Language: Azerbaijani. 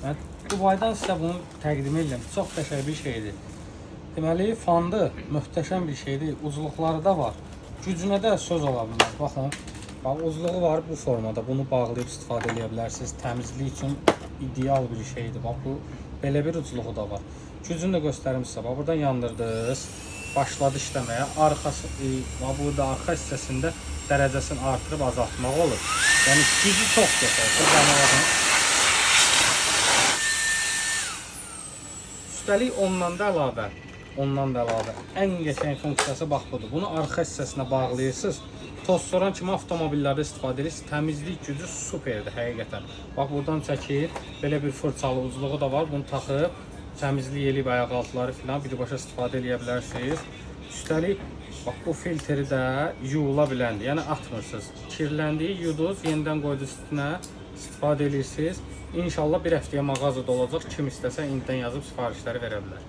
Mən Dubaydan sizə bunu təqdim edirəm. Çox qəşəng bir şeydir. Deməli, fandır, möhtəşəm bir şeydir. Uzluqları da var. Gücünə də söz ola bilməz. Baxın, bax, uzluğu var bu formada. Bunu bağlayıb istifadə edə bilərsiniz. Təmizlik üçün ideal bir şeydir. Bax, bu belə bir ucluğu da var. Gücünü də göstərim sizə. Bax, buradan yandırdınız. Başladı işləməyə. Arxası, burada arxa hissəsində dərəcəsini artırıb azaltmaq olur. Yəni gücü çox göstərir. Üstəlik ondan da əlavə ən qəşəng funksiyası bax budur. Bunu arxa hissəsinə bağlayırsınız. Toz soran kimi avtomobillərdə istifadə edirsiniz. Təmizlik gücü superdir həqiqətən. Bax buradan çəkir. Belə bir fırçalı ucluğu da var. Bunu taxıb təmizlik eləyib ayaq altları filan birbaşa istifadə edə bilərsiniz. Üstəlik bax bu filtri də yuyula biləndir. Yəni atmırsınız. Kirləndiyi yuduz, yenidən qoydunuz üstünə istifadə edirsiniz. İnşallah bir həftəyə mağazada olacaq. Kim istəsə indidən yazıb sifarişləri verə bilər.